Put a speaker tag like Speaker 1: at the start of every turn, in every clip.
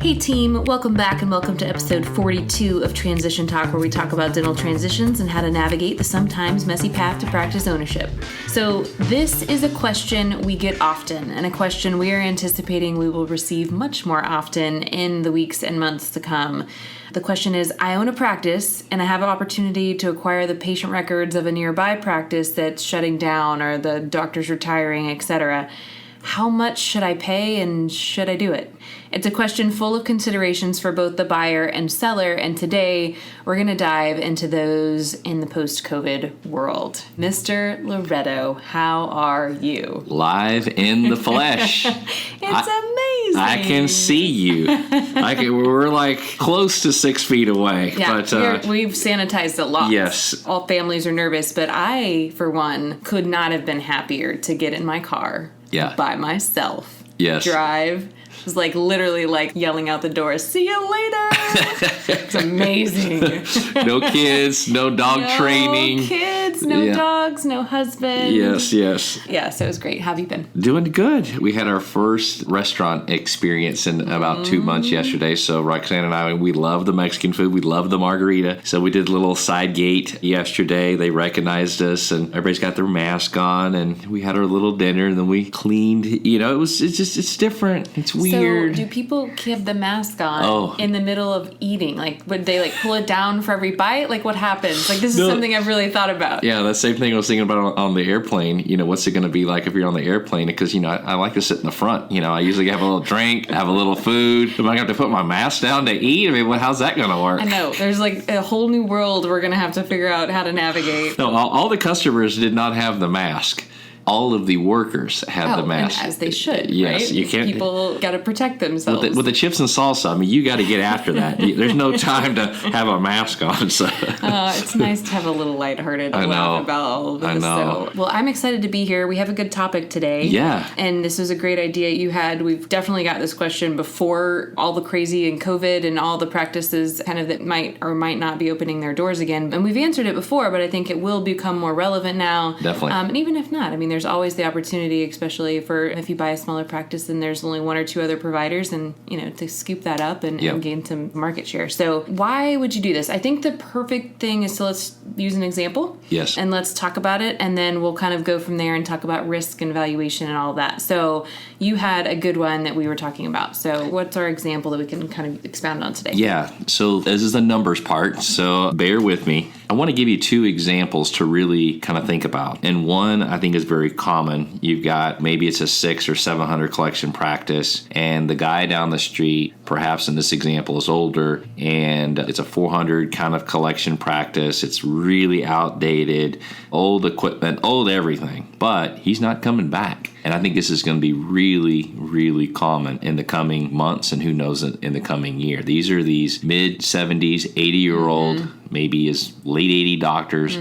Speaker 1: Hey team, welcome back and welcome to episode 42 of Transition Talk, where we talk about dental transitions and how to navigate the sometimes messy path to practice ownership. So this is a question we get often, and a question we are anticipating we will receive much more often in the weeks and months to come. The question is, I own a practice and I have an opportunity to acquire the patient records of a nearby practice that's shutting down or the doctor's retiring, etc. How much should I pay and should I do it? It's a question full of considerations for both the buyer and seller, and today we're going to dive into those in the post-COVID world. Mr. Loretto, how are you?
Speaker 2: Live in the flesh.
Speaker 1: It's amazing.
Speaker 2: I can see you. We're like close to 6 feet away.
Speaker 1: Yeah,
Speaker 2: but
Speaker 1: we've sanitized a lot.
Speaker 2: Yes.
Speaker 1: All families are nervous, but I, for one, could not have been happier to get in my car by myself.
Speaker 2: Yes.
Speaker 1: Drive. It was like literally like yelling out the door, "See you later!" It's amazing.
Speaker 2: No kids, no dog training.
Speaker 1: No kids, no dogs, no husband.
Speaker 2: Yes.
Speaker 1: Yeah, so it was great. How have you been?
Speaker 2: Doing good. We had our first restaurant experience in about 2 months yesterday. So Roxanne and I, we love the Mexican food. We love the margarita. So we did a little side gate yesterday. They recognized us and everybody's got their mask on and we had our little dinner and then we cleaned. You know, it's different. It's weird.
Speaker 1: So do people have the mask on in the middle of eating? Like, would they like pull it down for every bite? Like, what happens? Like, this is something I've really thought about.
Speaker 2: Yeah, that same thing I was thinking about on the airplane. You know, what's it going to be like if you're on the airplane? Because, you know, I like to sit in the front. You know, I usually have a little drink, have a little food. Am I going to have to put my mask down to eat? I mean, how's that going to work?
Speaker 1: I know. There's like a whole new world we're going to have to figure out how to navigate.
Speaker 2: No, all the customers did not have the mask. All of the workers had the mask.
Speaker 1: And as they should,
Speaker 2: yes,
Speaker 1: right?
Speaker 2: You can't.
Speaker 1: People got to protect themselves.
Speaker 2: With the chips and salsa, I mean, you got to get after that. There's no time to have a mask on. So.
Speaker 1: It's nice to have a little lighthearted laugh about all of this.
Speaker 2: I know.
Speaker 1: So, well, I'm excited to be here. We have a good topic today.
Speaker 2: Yeah.
Speaker 1: And this was a great idea you had. We've definitely got this question before all the crazy and COVID and all the practices kind of that might or might not be opening their doors again. And we've answered it before, but I think it will become more relevant now.
Speaker 2: Definitely.
Speaker 1: And even if not, I mean, there's always the opportunity, especially for if you buy a smaller practice and there's only one or two other providers, and you know, to scoop that up and gain some market share. So why would you do this? I think the perfect thing is to let's use an example.
Speaker 2: Yes.
Speaker 1: And let's talk about it, and then we'll kind of go from there and talk about risk and valuation and all of that. So you had a good one that we were talking about. So what's our example that we can kind of expound on today?
Speaker 2: Yeah. So this is the numbers part. So bear with me. I want to give you 2 examples to really kind of think about. And one I think is very common. You've got maybe it's a 600 or 700 collection practice, and the guy down the street, perhaps in this example, is older, and it's a 400 kind of collection practice. It's really outdated, old equipment, old everything, but he's not coming back. And I think this is going to be really, really common in the coming months, and who knows in the coming year. These are these mid-70s, 80-year-old, maybe as late 80 doctors,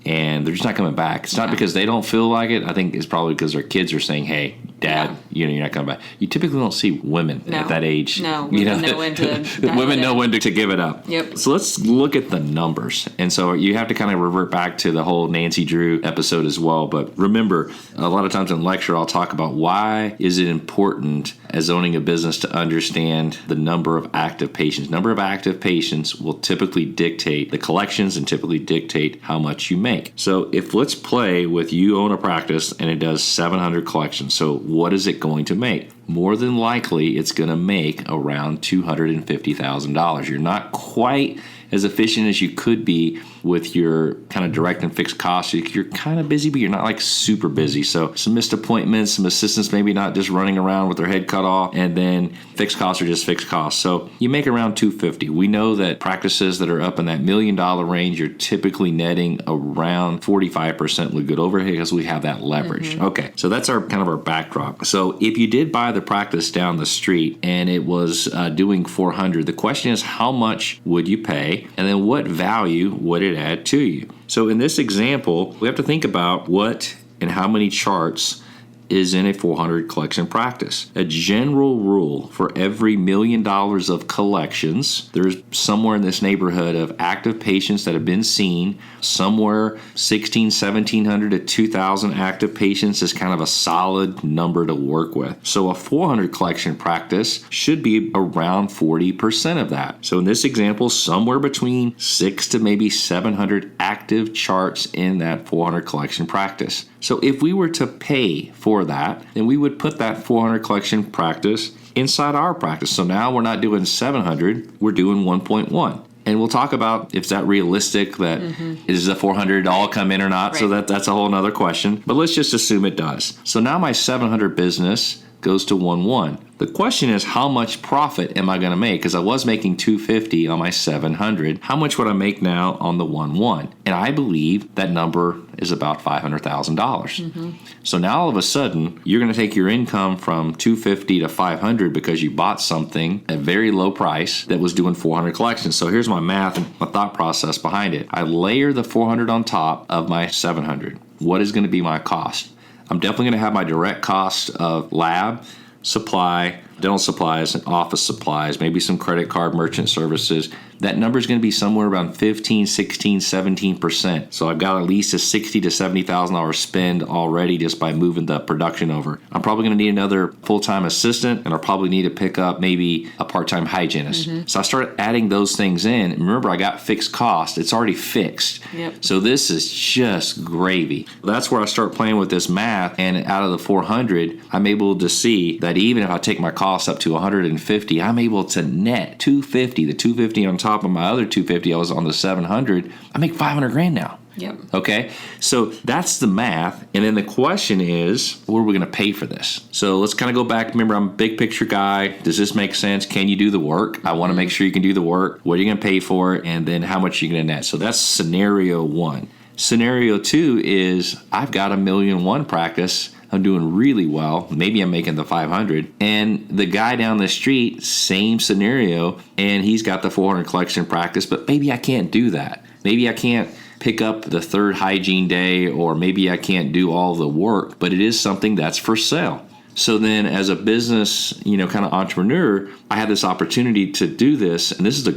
Speaker 2: and they're just not coming back. It's not because they don't feel like it. I think it's probably because their kids are saying, hey, Dad, you know, you're not coming back. You typically don't see women at that age.
Speaker 1: No, women know when to
Speaker 2: women know when to give it up.
Speaker 1: Yep.
Speaker 2: So let's look at the numbers. And so you have to kind of revert back to the whole Nancy Drew episode as well. But remember, a lot of times in lecture, I'll talk about why is it important as owning a business to understand the number of active patients. Number of active patients will typically dictate the collections and typically dictate how much you make. So if let's play with you own a practice and it does 700 collections. So what is it going to make? More than likely, it's going to make around $250,000. You're not quite as efficient as you could be with your kind of direct and fixed costs. You're kind of busy, but you're not like super busy. So some missed appointments, some assistants maybe not just running around with their head cut off, and then fixed costs are just fixed costs. So you make around $250,000. We know that practices that are up in that $1 million range, you're typically netting around 45% with good overhead because we have that leverage. Okay, so that's our kind of our backdrop. So if you did buy the practice down the street and it was doing $400,000, the question is how much would you pay, and then what value would it add to you? So in this example, we have to think about what and how many charts is in a 400 collection practice. A general rule for every $1 million of collections, there's somewhere in this neighborhood of active patients that have been seen. Somewhere 1,700 to 2,000 active patients is kind of a solid number to work with. So a 400 collection practice should be around 40% of that. So in this example, somewhere between 6 to maybe 700 active charts in that 400 collection practice. So if we were to pay for that, then we would put that 400 collection practice inside our practice. So now we're not doing 700, we're doing 1.1. And we'll talk about if that realistic, that is the 400 all come in or not. Right. So that's a whole nother question. But let's just assume it does. So now my 700 business goes to 1.1. The question is, how much profit am I going to make? Because I was making $250 on my 700. How much would I make now on the 1.1? And I believe that number is about $500,000. So now all of a sudden, you're going to take your income from $250 to $500 because you bought something at a very low price that was doing 400 collections. So here's my math and my thought process behind it. I layer the 400 on top of my 700. What is going to be my cost? I'm definitely going to have my direct cost of lab, supply, dental supplies, and office supplies, maybe some credit card merchant services. That number is going to be somewhere around 15, 16, 17%. So I've got at least a $60,000 to $70,000 spend already just by moving the production over. I'm probably going to need another full-time assistant, and I'll probably need to pick up maybe a part-time hygienist. So I started adding those things in. And remember, I got fixed cost. It's already fixed. So this is just gravy. That's where I start playing with this math, and out of the 400, I'm able to see that even if I take my costs up to 150, I'm able to net 250. The 250 on top of my other 250, I was on the 700. I make $500,000 now. Okay, so that's the math. And then the question is, where are we going to pay for this? So let's kind of go back. Remember, I'm a big picture guy. Does this make sense? Can you do the work? I want to make sure you can do the work. What are you going to pay for it? And then how much are you going to net? So that's scenario one. Scenario two is, I've got a $1.1 million practice. I'm doing really well. Maybe I'm making the 500. And the guy down the street, same scenario, and he's got the 400 collection practice, but maybe I can't do that. Maybe I can't pick up the third hygiene day, or maybe I can't do all the work, but it is something that's for sale. So then as a business, kind of entrepreneur, I had this opportunity to do this, and this is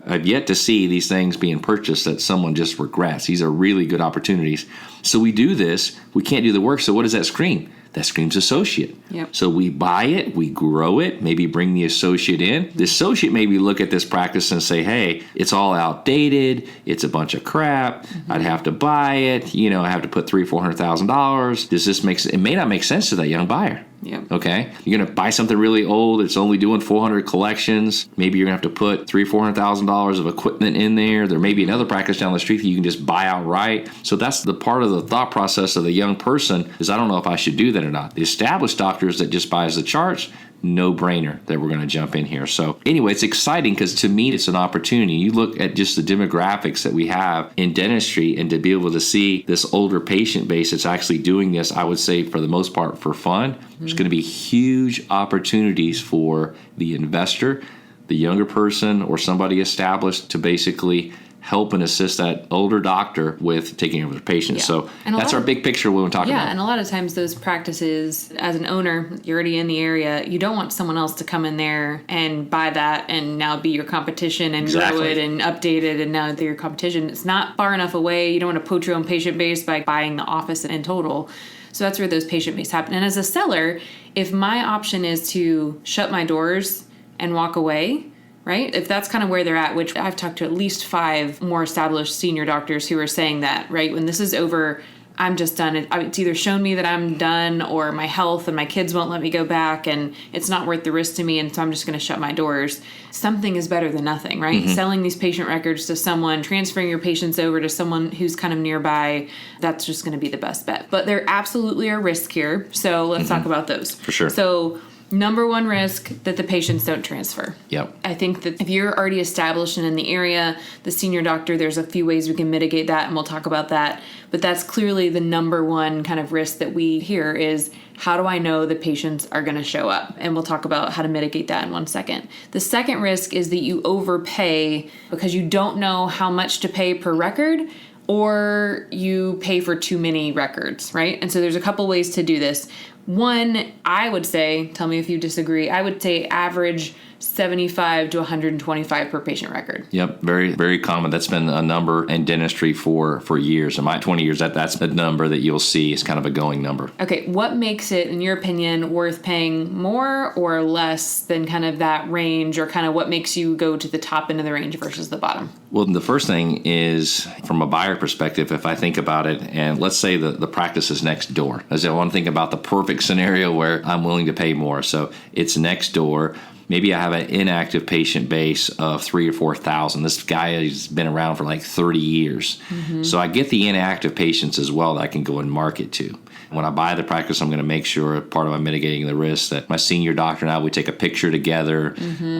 Speaker 2: I've yet to see these things being purchased that someone just regrets. These are really good opportunities. So we do this. We can't do the work. So what does that scream? That screams associate. So we buy it, we grow it, maybe bring the associate in. The associate maybe look at this practice and say, hey, it's all outdated. It's a bunch of crap. I'd have to buy it. I have to put $300,000, $400,000. Does this make sense? It may not make sense to that young buyer. Okay. You're going to buy something really old. It's only doing 400 collections. Maybe you're going to have to put $300,000, $400,000 of equipment in there. There may be another practice down the street that you can just buy outright. So that's the part of the thought process of the young person is, I don't know if I should do that or not. The established doctors that just buys the charts, no brainer that we're going to jump in here. So anyway, it's exciting because to me, it's an opportunity. You look at just the demographics that we have in dentistry, and to be able to see this older patient base that's actually doing this, I would say for the most part for fun, there's going to be huge opportunities for the investor, the younger person, or somebody established to basically help and assist that older doctor with taking over the patient. So that's our big picture we want to talk about.
Speaker 1: Yeah, and a lot of times those practices, as an owner, you're already in the area, you don't want someone else to come in there and buy that and now be your competition and grow it and update it, and now they're your competition. It's not far enough away. You don't want to poach your own patient base by buying the office in total. So that's where those patient base happen. And as a seller, if my option is to shut my doors and walk away, right? If that's kind of where they're at, which I've talked to at least 5 more established senior doctors who are saying that, right? When this is over, I'm just done. It's either shown me that I'm done, or my health and my kids won't let me go back, and it's not worth the risk to me, and so I'm just going to shut my doors. Something is better than nothing, right? Selling these patient records to someone, transferring your patients over to someone who's kind of nearby, that's just going to be the best bet. But there absolutely are risks here, so let's talk about those.
Speaker 2: For sure.
Speaker 1: So number one risk, that the patients don't transfer. I think that if you're already established and in the area, the senior doctor, there's a few ways we can mitigate that, and we'll talk about that. But that's clearly the number one kind of risk that we hear is, how do I know the patients are going to show up? And we'll talk about how to mitigate that in 1 second. The second risk is that you overpay because you don't know how much to pay per record, or you pay for too many records, right? And so there's a couple ways to do this. One, I would say, tell me if you disagree, I would say average 75 to 125 per patient record.
Speaker 2: Yep, very, very common. That's been a number in dentistry for years. In my 20 years, that's the number that you'll see is kind of a going number.
Speaker 1: Okay, what makes it, in your opinion, worth paying more or less than kind of that range, or kind of what makes you go to the top end of the range versus the bottom?
Speaker 2: Well, the first thing is, from a buyer perspective, if I think about it, and let's say the practice is next door. As I want to think about the perfect scenario where I'm willing to pay more. So it's next door. Maybe I have an inactive patient base of 3,000 or 4,000. This guy has been around for like 30 years. So I get the inactive patients as well that I can go and market to. When I buy the practice, I'm going to make sure, part of my mitigating the risk, that my senior doctor and I, we take a picture together,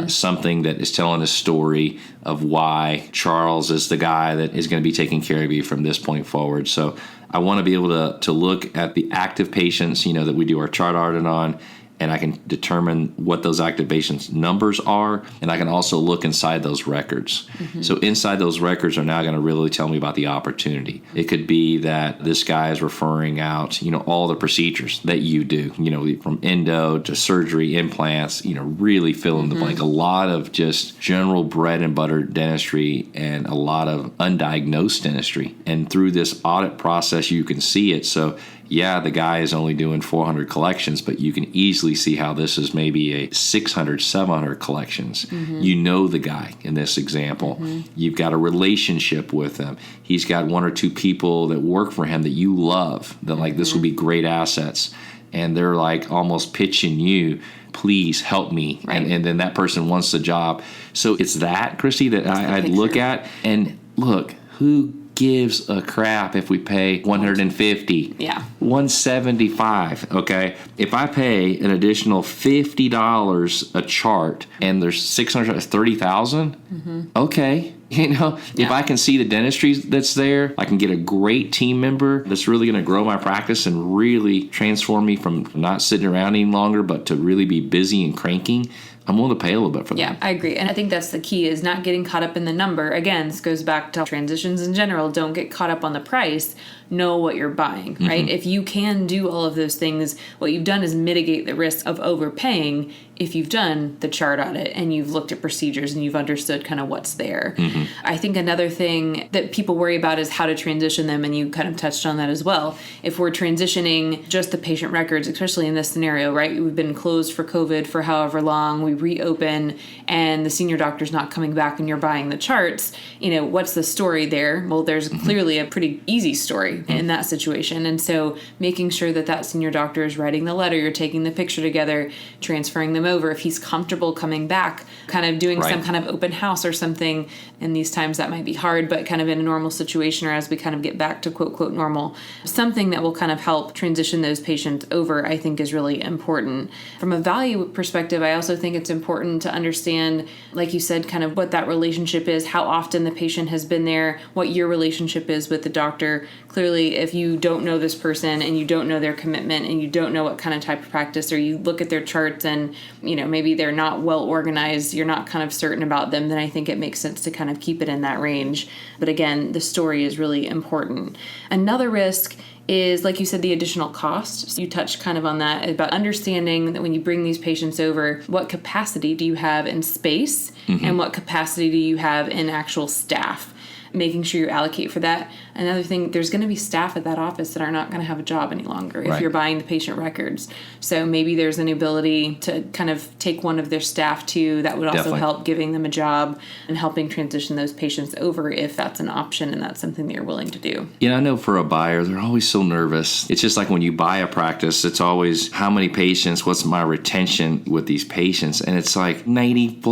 Speaker 2: something that is telling a story of why Charles is the guy that is going to be taking care of you from this point forward. So I want to be able to look at the active patients, that we do our chart audit on, and I can determine what those active patients numbers are, and I can also look inside those records. So inside those records are now going to really tell me about the opportunity. It could be that this guy is referring out, all the procedures that you do, from endo to surgery, implants, really fill in the blank. A lot of just general bread and butter dentistry and a lot of undiagnosed dentistry. And through this audit process, you can see it. So yeah, the guy is only doing 400 collections, but you can easily see how this is maybe a 600, 700 collections. You know the guy in this example. You've got a relationship with him. He's got one or two people that work for him that you love, that like this would be great assets. And they're like almost pitching you, please help me.
Speaker 1: Right.
Speaker 2: And then that person wants the job. So it's that, Christy, that I'd look at. And look, who gives a crap if we pay $150?
Speaker 1: Yeah.
Speaker 2: $175, okay? If I pay an additional $50 a chart and there's 30,000, okay. If I can see the dentistry that's there, I can get a great team member that's really going to grow my practice and really transform me from not sitting around any longer, but to really be busy and cranking. I'm willing to pay a little bit for that.
Speaker 1: Yeah, I agree. And I think that's the key, is not getting caught up in the number. Again, this goes back to transitions in general. Don't get caught up on the price. Know what you're buying, right? If you can do all of those things, what you've done is mitigate the risk of overpaying if you've done the chart audit and you've looked at procedures and you've understood kind of what's there. I think another thing that people worry about is how to transition them, and you kind of touched on that as well. If we're transitioning just the patient records, especially in this scenario, right? We've been closed for COVID for however long, we reopen, and the senior doctor's not coming back and you're buying the charts, what's the story there? Well, there's clearly a pretty easy story in that situation. And so making sure that senior doctor is writing the letter, you're taking the picture together, transferring them over. If he's comfortable coming back, kind of doing some kind of open house or something, in these times that might be hard, but kind of in a normal situation, or as we kind of get back to quote, quote, normal, something that will kind of help transition those patients over, I think is really important. From a value perspective, I also think it's important to understand, like you said, kind of what that relationship is, how often the patient has been there, what your relationship is with the doctor. Clearly, if you don't know this person and you don't know their commitment and you don't know what kind of type of practice, or you look at their charts and, maybe they're not well organized, you're not kind of certain about them, then I think it makes sense to kind of keep it in that range. But again, the story is really important. Another risk is, like you said, the additional cost. So you touched kind of on that, about understanding that when you bring these patients over, what capacity do you have in space and what capacity do you have in actual staff? Making sure you allocate for that. Another thing, there's going to be staff at that office that are not going to have a job any longer if you're buying the patient records. So maybe there's an ability to kind of take one of their staff too. That would also help giving them a job and helping transition those patients over if that's an option and that's something that you're willing to do.
Speaker 2: I know for a buyer, they're always so nervous. It's just like when you buy a practice, it's always how many patients, what's my retention with these patients? And it's like 90+%.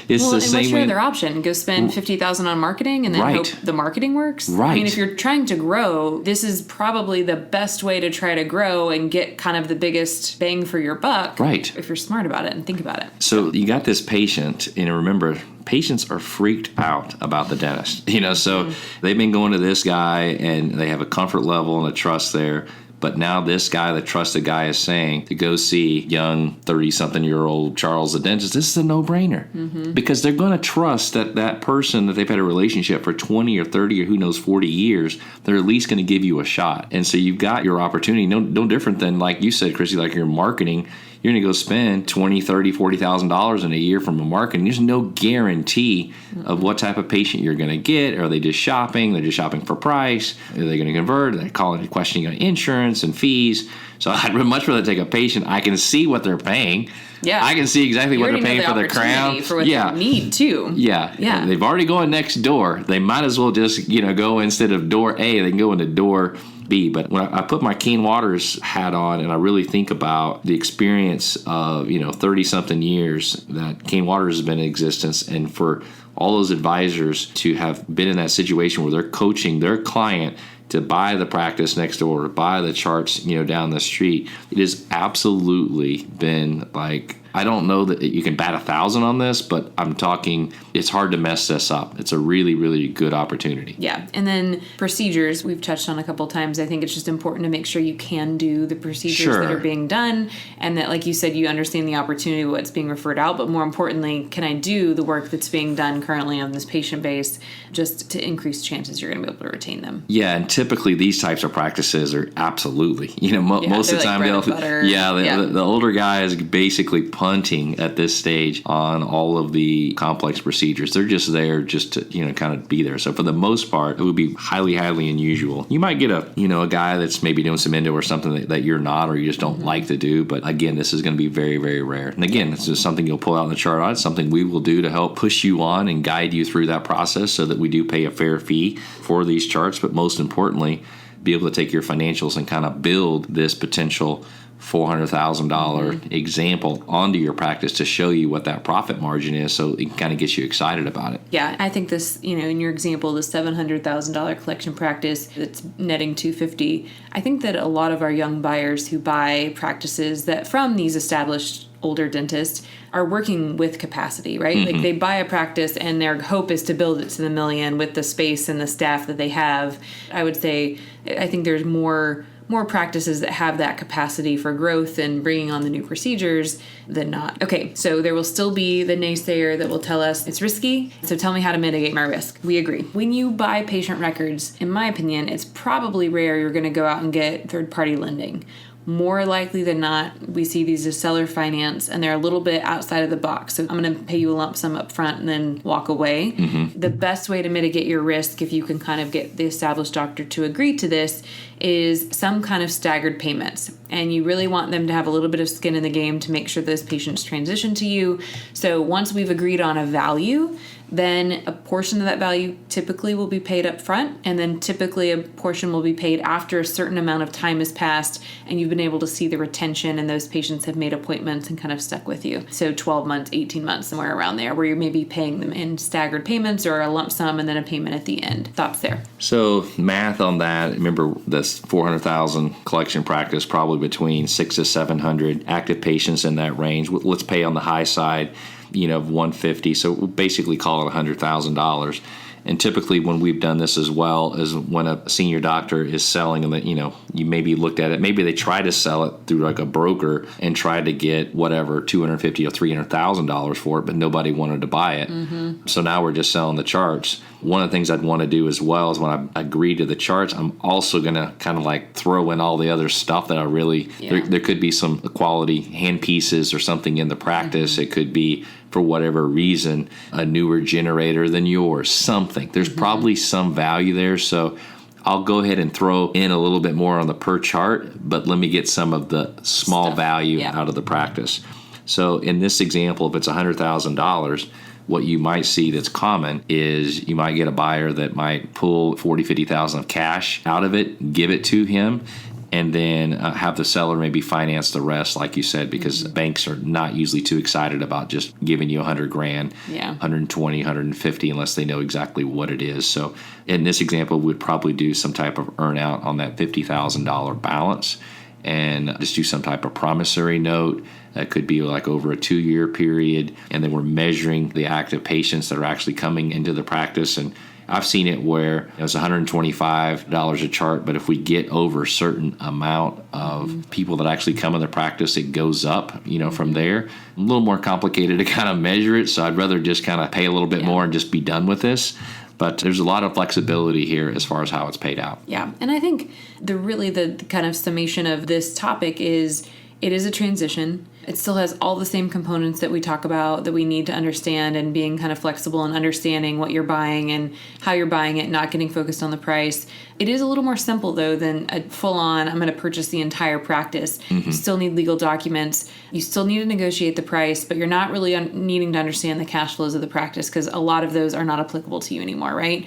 Speaker 2: It's the same
Speaker 1: what's your
Speaker 2: way.
Speaker 1: other option? Go spend $50,000 on marketing and then hope the marketing works.
Speaker 2: Right.
Speaker 1: I mean, if you're trying to grow, this is probably the best way to try to grow and get kind of the biggest bang for your buck.
Speaker 2: Right.
Speaker 1: If you're smart about it and think about it.
Speaker 2: So you got this patient, remember, patients are freaked out about the dentist. So they've been going to this guy and they have a comfort level and a trust there. But now this guy, the trusted guy, is saying to go see young 30-something-year-old Charles the dentist. This is a no-brainer because they're going to trust that person that they've had a relationship for 20 or 30 or who knows 40 years. They're at least going to give you a shot. And so you've got your opportunity. No different than, like you said, Chrissy, like your marketing. You're going to go spend $20,000, $30,000, $40,000 in a year from a marketing. There's no guarantee of what type of patient you're going to get. Are they just shopping? They're just shopping for price. Are they going to convert? Are they calling and questioning on insurance and fees? So I'd much rather take a patient. I can see what they're paying.
Speaker 1: Yeah.
Speaker 2: I can see exactly what they're paying for their crown.
Speaker 1: For what they need, too.
Speaker 2: Yeah. They've already gone next door. They might as well just, go instead of door A, they can go into door B. But when I put my Keen Waters hat on and I really think about the experience of, 30-something years that Keen Waters has been in existence, and for all those advisors to have been in that situation where they're coaching their client to buy the practice next door, to buy the charts, down the street, it has absolutely been like, I don't know that you can bat 1,000 on this, but I'm talking, it's hard to mess this up. It's a really, really good opportunity.
Speaker 1: Yeah. And then procedures, we've touched on a couple times. I think it's just important to make sure you can do the procedures that are being done, and that, like you said, you understand the opportunity of what's being referred out, but more importantly, can I do the work that's being done currently on this patient base just to increase chances you're going to be able to retain them?
Speaker 2: Yeah, and typically these types of practices are absolutely, most of the time the older guy is basically punting at this stage on all of the complex procedures. They're just there just to, kind of be there. So for the most part, it would be highly, highly unusual. You might get a guy that's maybe doing some endo or something that you're not, or you just don't like to do. But again, this is going to be very, very rare. And again, it's just something you'll pull out in the chart on. It's something we will do to help push you on and guide you through that process so that we do pay a fair fee for these charts. But most importantly, be able to take your financials and kind of build this potential $400,000 example onto your practice to show you what that profit margin is, so it kind of gets you excited about it.
Speaker 1: Yeah, I think this, in your example, the $700,000 collection practice that's netting $250,000, I think that a lot of our young buyers who buy practices that from these established older dentists are working with capacity, right? Like they buy a practice and their hope is to build it to the million with the space and the staff that they have. I would say, I think there's more practices that have that capacity for growth and bringing on the new procedures than not. Okay, so there will still be the naysayer that will tell us it's risky, so tell me how to mitigate my risk. We agree. When you buy patient records, in my opinion, it's probably rare you're going to go out and get third-party lending. More likely than not, we see these as seller finance, and they're a little bit outside of the box. So I'm going to pay you a lump sum up front and then walk away. The best way to mitigate your risk, if you can kind of get the established doctor to agree to this, is some kind of staggered payments. And you really want them to have a little bit of skin in the game to make sure those patients transition to you. So once we've agreed on a value, then a portion of that value typically will be paid up front, and then typically a portion will be paid after a certain amount of time has passed and you've been able to see the retention and those patients have made appointments and kind of stuck with you. So 12 months, 18 months, somewhere around there, where you're maybe paying them in staggered payments or a lump sum and then a payment at the end. Thoughts there?
Speaker 2: So math on that, remember this 400,000 collection practice, probably between 600 to 700 active patients in that range. Let's pay on the high side, of 150, so we'll basically call it $100,000. And typically when we've done this as well is when a senior doctor is selling, and you maybe looked at it, maybe they try to sell it through like a broker and try to get whatever $250,000 or $300,000 for it, but nobody wanted to buy it. So now we're just selling the charts. One of the things I'd want to do as well is when I agree to the charts, I'm also going to kind of like throw in all the other stuff that I really, there could be some quality hand pieces or something in the practice. It could be, for whatever reason, a newer generator than yours, something. There's probably some value there. So I'll go ahead and throw in a little bit more on the per chart, but let me get some of the small value out of the practice. So in this example, if it's $100,000, what you might see that's common is you might get a buyer that might pull $40,000, $50,000 of cash out of it, give it to him, and then have the seller maybe finance the rest, like you said, because banks are not usually too excited about just giving you $100,000, 120, 150, unless they know exactly what it is. So in this example, we'd probably do some type of earn out on that $50,000 balance and just do some type of promissory note. That could be like over a 2-year period. And then we're measuring the active patients that are actually coming into the practice. And I've seen it where it's $125 a chart, but if we get over a certain amount of people that actually come in the practice, it goes up, from there. A little more complicated to kind of measure it, so I'd rather just kind of pay a little bit more and just be done with this. But there's a lot of flexibility here as far as how it's paid out.
Speaker 1: Yeah, and I think the kind of summation of this topic is it is a transition. It still has all the same components that we talk about that we need to understand, and being kind of flexible and understanding what you're buying and how you're buying it, not getting focused on the price. It is a little more simple, though, than a full-on, I'm going to purchase the entire practice. You still need legal documents. You still need to negotiate the price, but you're not really needing to understand the cash flows of the practice, because a lot of those are not applicable to you anymore, right?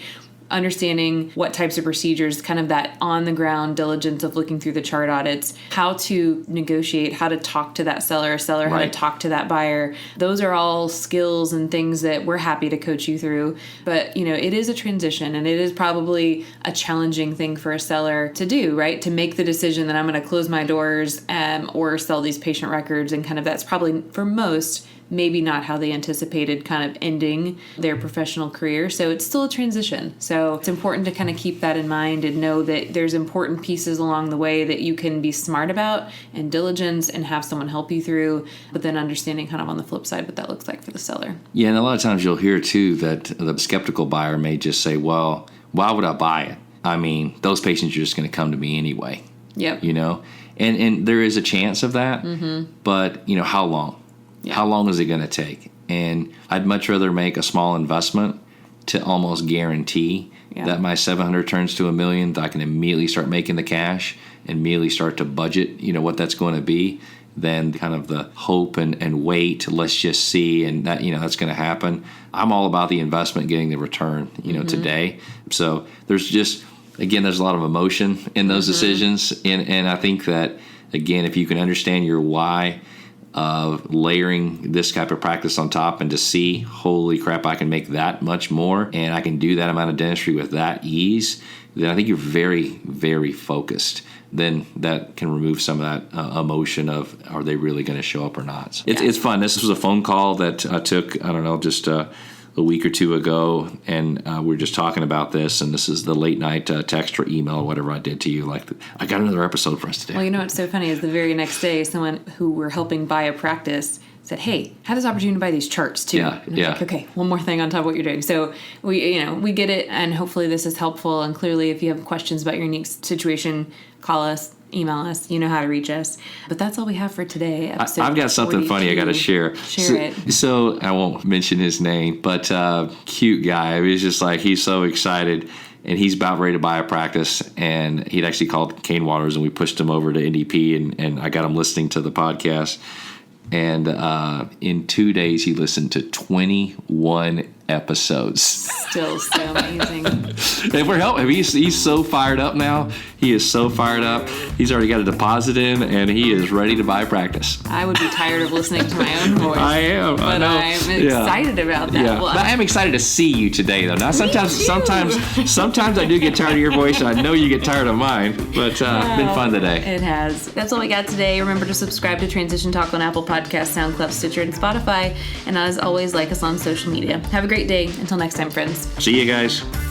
Speaker 1: Understanding what types of procedures, kind of that on-the-ground diligence of looking through the chart audits, how to negotiate, how to talk to that seller, how to talk to that buyer. Those are all skills and things that we're happy to coach you through. But, it is a transition, and it is probably a challenging thing for a seller to do, right? To make the decision that I'm going to close my doors or sell these patient records, and kind of that's probably, for most, maybe not how they anticipated kind of ending their professional career. So it's still a transition. So it's important to kind of keep that in mind and know that there's important pieces along the way that you can be smart about and diligence and have someone help you through, but then understanding kind of on the flip side what that looks like for the seller. Yeah,
Speaker 2: and a lot of times you'll hear too that the skeptical buyer may just say, well, why would I buy it? I mean, those patients are just going to come to me anyway.
Speaker 1: Yep.
Speaker 2: And there is a chance of that, but how long? Yeah. How long is it going to take? And I'd much rather make a small investment to almost guarantee that my 700 turns to $1 million, that I can immediately start making the cash and immediately start to budget, what that's going to be, than kind of the hope and wait, let's just see, and that, that's going to happen. I'm all about the investment getting the return, today. So there's a lot of emotion in those decisions. And I think that, again, if you can understand your why of layering this type of practice on top, and to see, holy crap, I can make that much more, and I can do that amount of dentistry with that ease, then I think you're very, very focused. Then that can remove some of that emotion of, are they really going to show up or not? So it's fun. This was a phone call that I took, just a week or two ago, and we were just talking about this, and this is the late night text or email or whatever I did to you, I got another episode for us today.
Speaker 1: Well, what's so funny is the very next day, someone who we're helping buy a practice said, hey, I had this opportunity to buy these charts too. And I was like, okay, one more thing on top of what you're doing. So we get it, and hopefully this is helpful. And clearly, if you have questions about your unique situation, call us, email us. You know how to reach us. But that's all we have for today.
Speaker 2: I've got something funny I got to share.
Speaker 1: Share it.
Speaker 2: So I won't mention his name, but cute guy. He's just he's so excited. And he's about ready to buy a practice, and he'd actually called Kane Waters, and we pushed him over to NDP, and I got him listening to the podcast. And in 2 days, he listened to 21 episodes.
Speaker 1: Still so amazing.
Speaker 2: And we're helping him. He's so fired up now. He is so fired up. He's already got a deposit in, and he is ready to buy practice.
Speaker 1: I would be tired of listening to my own voice.
Speaker 2: I am.
Speaker 1: But
Speaker 2: I know.
Speaker 1: I'm excited about that.
Speaker 2: Yeah. But I am excited to see you today, though. Now, sometimes I do get tired of your voice, and I know you get tired of mine. But it's been fun today.
Speaker 1: It has. That's all we got today. Remember to subscribe to Transition Talk on Apple Podcasts, SoundCloud, Stitcher, and Spotify. And as always, like us on social media. Have a great day. Until next time, friends.
Speaker 2: See you guys.